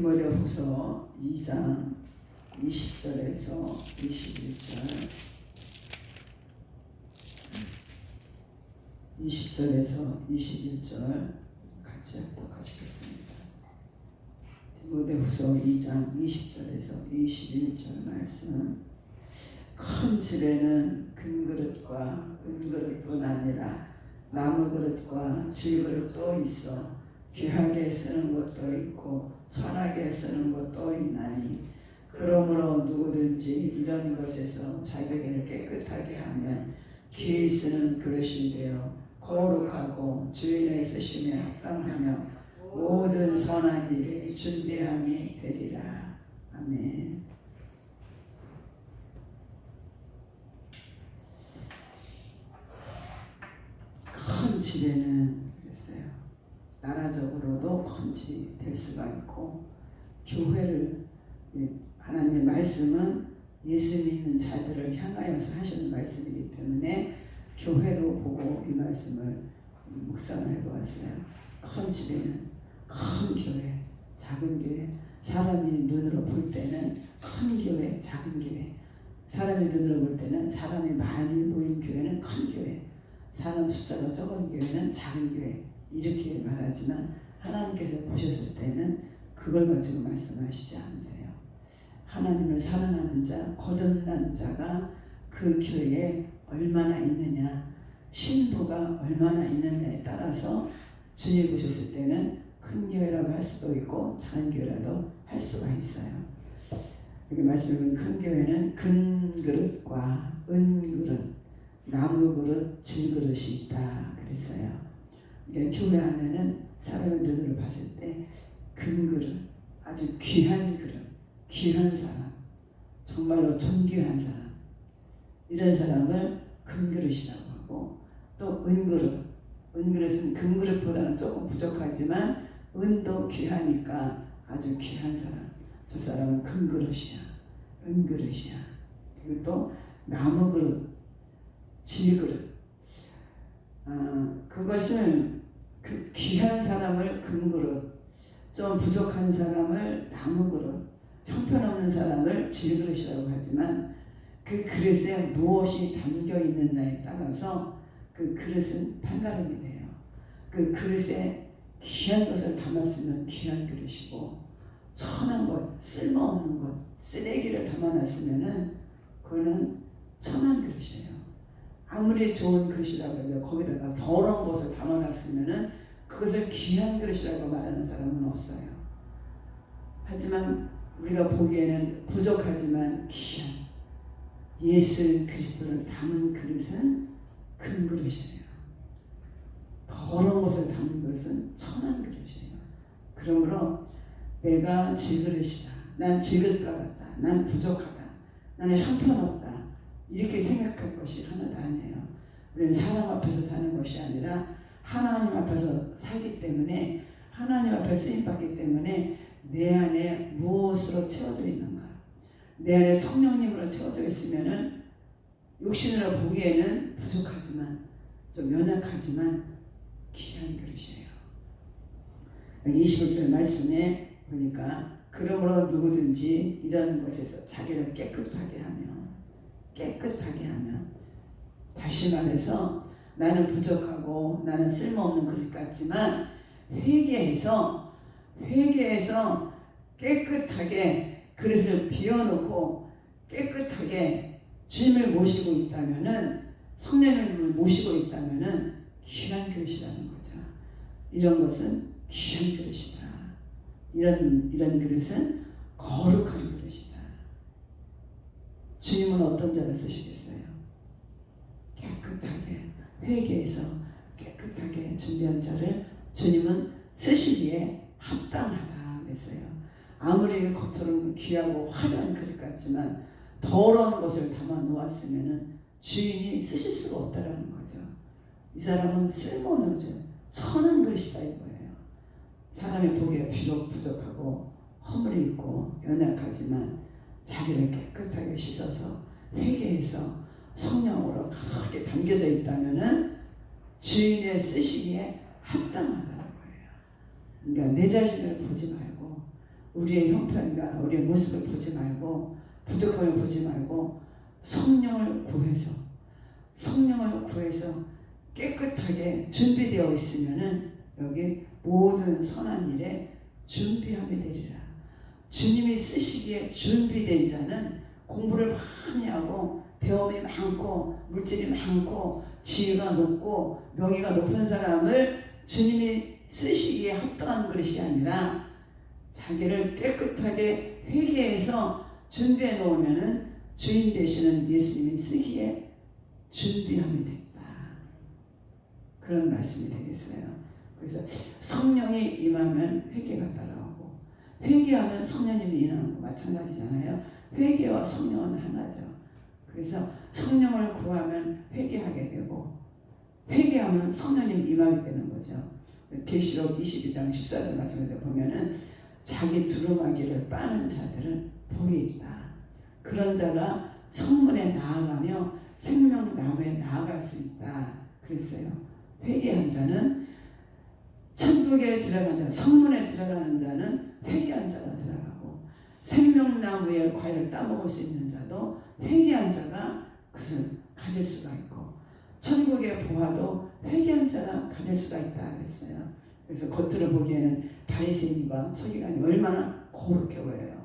디모데후서 2장 20절에서 21절 20절에서 21절 같이 합독하시겠습니다. 디모데후서 2장 20절에서 21절 말씀. 큰 집에는 금그릇과 은그릇뿐 아니라 나무그릇과 질그릇도 있어 귀하게 쓰는 것도 있고 천하게 쓰는 것도 있나니, 그러므로 누구든지 이런 것에서 자기를 깨끗하게 하면 귀히 쓰는 그릇이 되어 거룩하고 주인의 쓰심에 합당하며 모든 선한 일에 준비함이 되리라. 아멘. 큰 집에는 그랬어요. 나라적으로도 큰 집이 될 수가 있고, 교회를, 하나님의 말씀은 예수 믿는 자들을 향하여서 하시는 말씀이기 때문에 교회로 보고 이 말씀을 묵상을 해보았어요. 큰 집에는 큰 교회, 작은 교회, 사람이 눈으로 볼 때는 큰 교회, 작은 교회, 사람이 눈으로 볼 때는 사람이 많이 보이는 교회는 큰 교회, 사람 숫자가 적은 교회는 작은 교회, 이렇게 말하지만 하나님께서 보셨을 때는 그걸 가지고 말씀하시지 않으세요. 하나님을 사랑하는 자, 거듭난 자가 그 교회에 얼마나 있느냐, 신부가 얼마나 있느냐에 따라서 주님 보셨을 때는 큰 교회라고 할 수도 있고 작은 교회라도 할 수가 있어요. 여기 말씀은 큰 교회는 금그릇과 은그릇, 나무그릇, 질그릇이 있다 그랬어요. 그러니까 교회 안에는 사람의 눈으로 봤을 때 금그릇, 아주 귀한 그릇, 귀한 사람, 정말로 존귀한 사람, 이런 사람을 금그릇이라고 하고, 또 은그릇, 은그릇은 금그릇보다는 조금 부족하지만 은도 귀하니까 아주 귀한 사람, 저 사람은 금그릇이야, 은그릇이야. 그리고 또 나무그릇, 질그릇, 그것을 그 귀한 사람을 금그릇, 좀 부족한 사람을 나무그릇, 형편없는 사람을 질그릇이라고 하지만 그 그릇에 무엇이 담겨 있느냐에 따라서 그 그릇은 판가름이 돼요. 그 그릇에 귀한 것을 담았으면 귀한 그릇이고, 천한 것, 쓸모없는 것, 쓰레기를 담아놨으면은 그거는 천한 그릇이에요. 아무리 좋은 그릇이라고 해도 거기다가 더러운 것을 담아놨으면은 그것을 귀한 그릇이라고 말하는 사람은 없어요. 하지만 우리가 보기에는 부족하지만 귀한 예수 그리스도를 담은 그릇은 큰 그릇이에요. 더러운 것을 담은 것은 천한 그릇이에요. 그러므로 내가 질그릇이다, 난 질그릇과 같다, 난 부족하다, 나는 형편없다, 이렇게 생각할 것이 하나도 아니에요. 우리는 사람 앞에서 사는 것이 아니라 하나님 앞에서 살기 때문에, 하나님 앞에 쓰임받기 때문에 내 안에 무엇으로 채워져 있는가, 내 안에 성령님으로 채워져 있으면은 육신으로 보기에는 부족하지만, 좀 연약하지만 귀한 그릇이에요. 여기 21절 말씀에 보니까, 그러므로 누구든지 이런 것에서 자기를 깨끗하게 하면, 다시 말해서 나는 부족하고 나는 쓸모없는 그릇 같지만 회개해서 깨끗하게 그릇을 비워놓고 깨끗하게 주님을 모시고 있다면은, 성령님을 모시고 있다면은 귀한 그릇이라는 거죠. 이런 것은 귀한 그릇이다. 이런 그릇은 거룩한 그릇이다. 주님은 어떤 자를 쓰시겠어요? 깨끗하게 회개해서 깨끗하게 준비한 자를 주님은 쓰시기에 합당하다 그랬어요. 아무리 겉으로는 귀하고 화려한 그릇 같지만 더러운 것을 담아 놓았으면 주인이 쓰실 수가 없다라는 거죠. 이 사람은 쓸모없는 천한 그릇이다 이거예요. 사람이 보기에 비록 부족하고 허물이 있고 연약하지만 자기를 깨끗하게 씻어서 회개해서 성령으로 강하게 담겨져 있다면은 주인의 쓰시기에 합당하다는 거예요. 그러니까 내 자신을 보지 말고 우리의 형편과 우리의 모습을 보지 말고 부족함을 보지 말고 성령을 구해서 깨끗하게 준비되어 있으면은 여기 모든 선한 일에 준비함이 되리라. 주님이 쓰시기에 준비된 자는 공부를 많이 하고 배움이 많고 물질이 많고 지위가 높고 명예가 높은 사람을 주님이 쓰시기에 합당한 것이 아니라 자기를 깨끗하게 회개해서 준비해 놓으면은 주인 되시는 예수님이 쓰기에 준비함이 됐다. 그런 말씀이 되겠어요. 그래서 성령이 임하면 회개가 따라오고 회개하면 성령님이 임하는 거 마찬가지잖아요. 회개와 성령은 하나죠. 그래서 성령을 구하면 회개하게 되고 회개하면 성령님 임하게 되는 거죠. 계시록 22장 14절 말씀에서 보면은 자기 두루마기를 빠는 자들은 복이 있다. 그런 자가 성문에 나아가며 생명나무에 나아갈 수 있다. 그랬어요. 회개한 자는 천국에 들어간 자, 성문에 들어가는 자는 회개한 자가 들어가고 생명나무의 과일을 따먹을 수 있는 자도 회개한 자가 그것을 가질 수가 있고 천국의 보화도 회개한 자가 가질 수가 있다 그랬어요. 그래서 겉으로 보기에는 바리새인과 서기관이 얼마나 거룩해 보여요.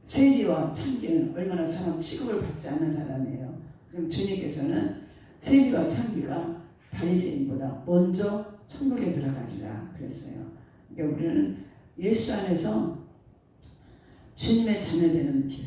세리와 창기는 얼마나 사람 취급을 받지 않는 사람이에요. 그럼 주님께서는 세리와 창기가 바리새인보다 먼저 천국에 들어가리라 그랬어요. 그러니까 우리는 예수 안에서 주님의 자녀되는 길,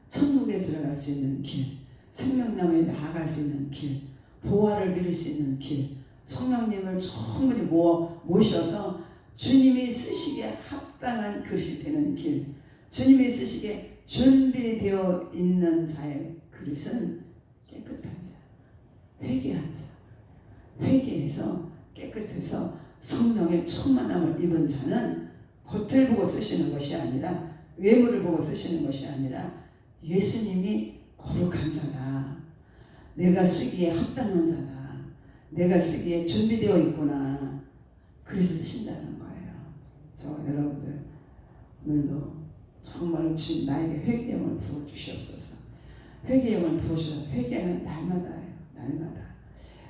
천국에 들어갈 수 있는 길, 생명나무에 나아갈 수 있는 길, 보화를 누릴 수 있는 길, 성령님을 충분히 모셔서 주님이 쓰시기에 합당한 그릇이 되는 길, 주님이 쓰시기에 준비되어 있는 자의 그릇은 깨끗한 자, 회개한 자, 회개해서 깨끗해서 성령의 충만함을 입은 자는 겉을 보고 쓰시는 것이 아니라 외모를 보고 쓰시는 것이 아니라 예수님이 거룩한 자다. 내가 쓰기에 합당한 자다. 내가 쓰기에 준비되어 있구나. 그래서 쓰신다는 거예요. 저 여러분들 오늘도 정말 주님 나에게 회개형을 부어주시옵소서. 회개형을 부어주셔서 회개는 날마다예요. 날마다.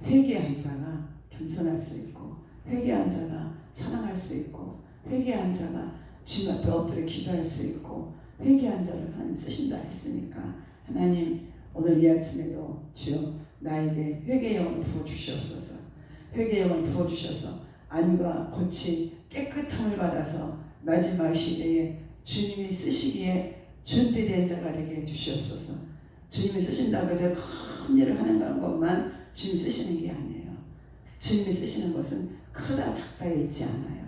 회개한 자가 겸손할 수 있고 회개한 자가 사랑할 수 있고 회개한 자가 주님 앞에 엎드려 기도할 수 있고 회개한 자를 하나님 쓰신다 했으니까 하나님 오늘 이 아침에도 주여 나에게 회개의 영을 부어주시옵소서. 회개의 영을 부어주셔서 안과 겉이 깨끗함을 받아서 마지막 시대에 주님이 쓰시기에 준비된 자가 되게 해주시옵소서. 주님이 쓰신다고 해서 큰 일을 하는 것만 주님이 쓰시는 게 아니에요. 주님이 쓰시는 것은 크다 작다에 있지 않아요.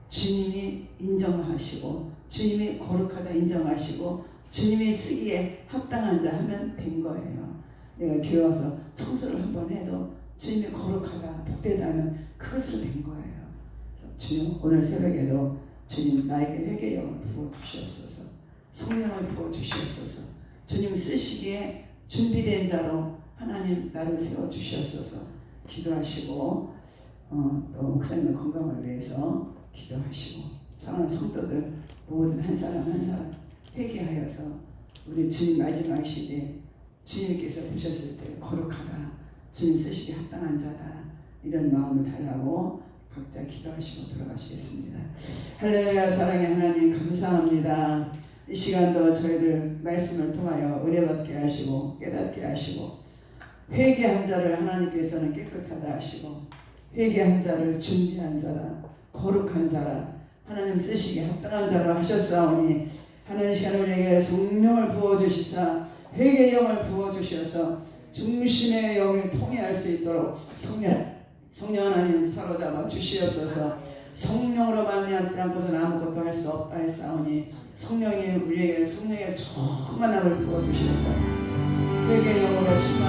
주님이 인정하시고 주님이 거룩하다 인정하시고 주님이 쓰기에 합당한 자 하면 된 거예요. 내가 교회 와서 청소를 한번 해도 주님이 거룩하다 복되다 하면 그것으로 된 거예요. 그래서 주님 오늘 새벽에도 주님 나에게 회개의 영을 부어주시옵소서. 성령을 부어주시옵소서. 주님 쓰시기에 준비된 자로 하나님 나를 세워주시옵소서. 기도하시고 또 목사님의 건강을 위해서 기도하시고 사랑하는 성도들 모든 한 사람 한 사람 회개하여서 우리 주님 마지막 시대에 주님께서 보셨을 때 거룩하다 주님 쓰시기에 합당한 자다 이런 마음을 달라고 각자 기도하시고 돌아가시겠습니다. 할렐루야. 사랑의 하나님 감사합니다. 이 시간도 저희들 말씀을 통하여 의뢰받게 하시고 깨닫게 하시고 회개한 자를 하나님께서는 깨끗하다 하시고 회개한 자를 준비한 자라 거룩한 자라 하나님 쓰시기에 합당한 자로 하셨사오니 하나님 시간 우리에게 성령을 부어주시사 회개의 영을 부어주셔서 중심의 영을 통해할 수 있도록 성령 하나님 사로잡아 주시옵소서. 성령으로 말미암지 않고서는 아무것도 할 수 없다 했사오니 성령이 우리에게 성령의 충만함을 부어주셔서 회개의 영으로 충만